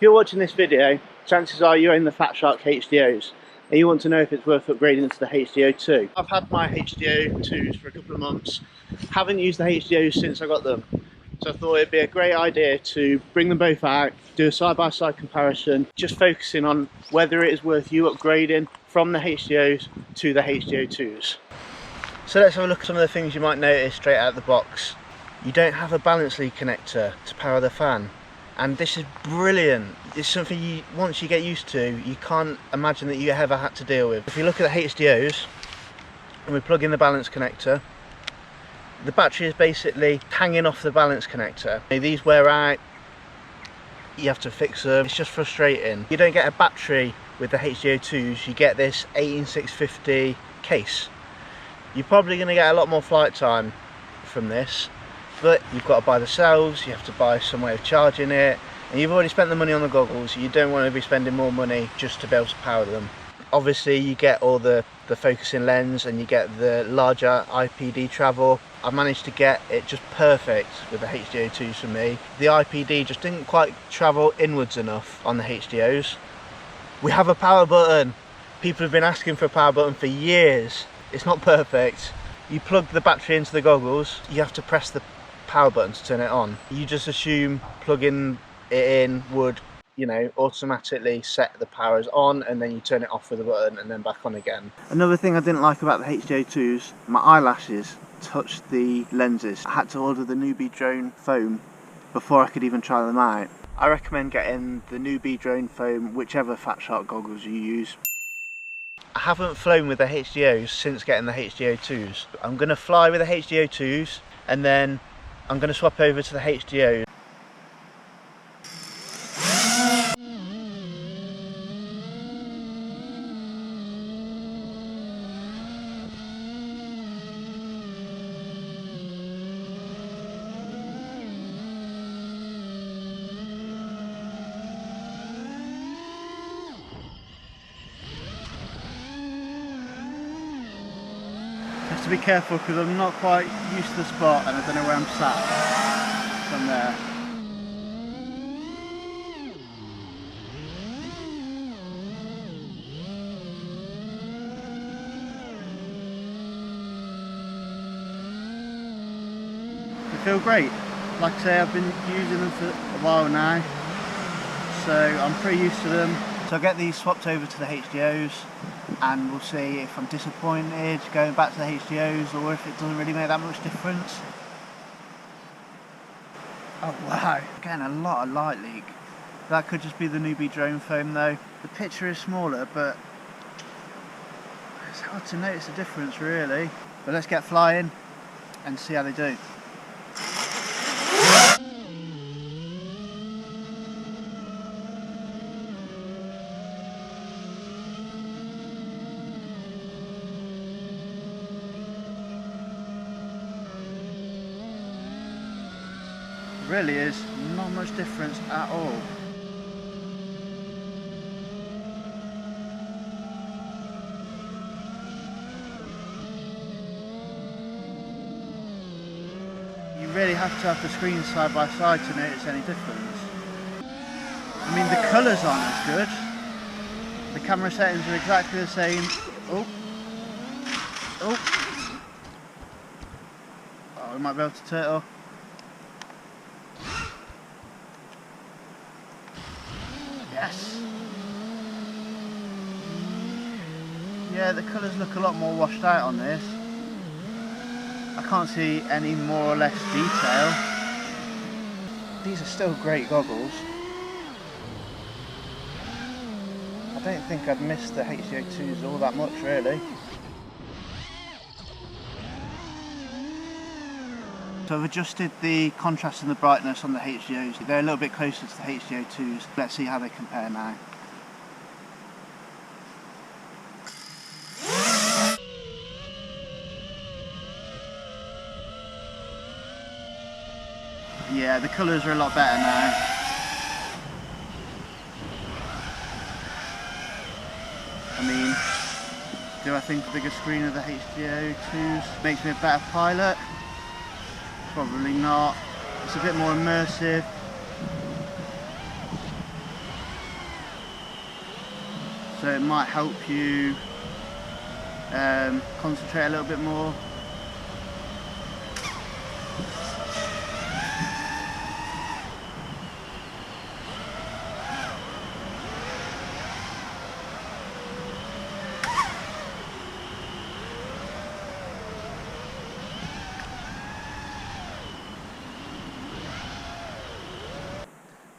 If you're watching this video, chances are you own the Fatshark HDOs and you want to know if it's worth upgrading to the HDO2. I've had my HDO2s for a couple of months, haven't used the HDOs since I got them. So I thought it'd be a great idea to bring them both out, do a side-by-side comparison, just focusing on whether it is worth you upgrading from the HDOs to the HDO2s. So let's have a look at some of the things you might notice straight out of the box. You don't have a balance lead connector to power the fan, and this is brilliant. It's something you, once you get used to, you can't imagine that you ever had to deal with. If you look at the HDOs and we plug in the balance connector, the battery is basically hanging off the balance connector. These wear out, you have to fix them, it's just frustrating. You don't get a battery with the HDO2s, you get this 18650 case. You're probably going to get a lot more flight time from this, but you've got to buy the cells, you have to buy some way of charging it, and you've already spent the money on the goggles. You don't want to be spending more money just to be able to power them. Obviously you get all the focusing lens and you get the larger IPD travel. I've managed to get it just perfect with the HDO2s for me. The IPD just didn't quite travel inwards enough on the HDOs. We have a power button. People have been asking for a power button for years. It's not perfect. You plug the battery into the goggles, you have to press the power button to turn it on. You just assume plugging it in would, you know, automatically set the powers on, and then you turn it off with the button and then back on again. Another thing I didn't like about the HDO2s, my eyelashes touched the lenses. I had to order the newbie drone foam before I could even try them out. I recommend getting the newbie drone foam, whichever Fatshark goggles you use. I haven't flown with the HDOs since getting the HDO2s. I'm going to fly with the HDO2s and then I'm going to swap over to the HDO. To be careful because I'm not quite used to the spot and I don't know where I'm sat from there. They feel great. Like I say, I've been using them for a while now, so I'm pretty used to them. So I'll get these swapped over to the HDOs and we'll see if I'm disappointed going back to the HDOs or if it doesn't really make that much difference. Oh wow, getting a lot of light leak. That could just be the newbie drone foam though. The picture is smaller, but it's hard to notice the difference really. But let's get flying and see how they do. Really is not much difference at all. You really have to have the screens side by side to notice any difference. I mean, the colours aren't as good. The camera settings are exactly the same. Oh, we might be able to turn it off. Yes. Yeah, the colours look a lot more washed out on this. I can't see any more or less detail. These are still great goggles. I don't think I'd miss the HDO2s all that much really. So I've adjusted the contrast and the brightness on the HDOs. They're a little bit closer to the HDO2s. Let's see how they compare now. Yeah, the colours are a lot better now. I mean, do I think the bigger screen of the HDO2s makes me a better pilot? Probably not. It's a bit more immersive. so it might help you concentrate a little bit more.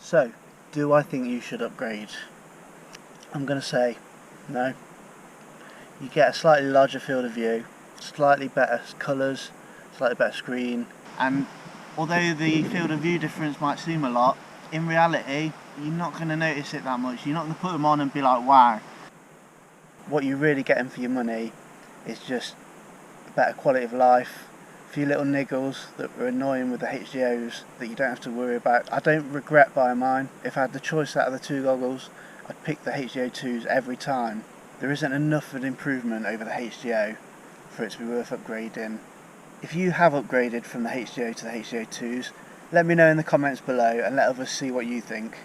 So, do I think you should upgrade? I'm going to say no. You get a slightly larger field of view, slightly better colours, slightly better screen, and although the field of view difference might seem a lot, in reality you're not going to notice it that much. You're not going to put them on and be like, wow. What you're really getting for your money is just a better quality of life, a few little niggles that were annoying with the HDOs that you don't have to worry about. I don't regret buying mine. If I had the choice out of the two goggles, I'd pick the HDO2s every time. There isn't enough of an improvement over the HDO for it to be worth upgrading. If you have upgraded from the HDO to the HDO2s, let me know in the comments below and let others see what you think.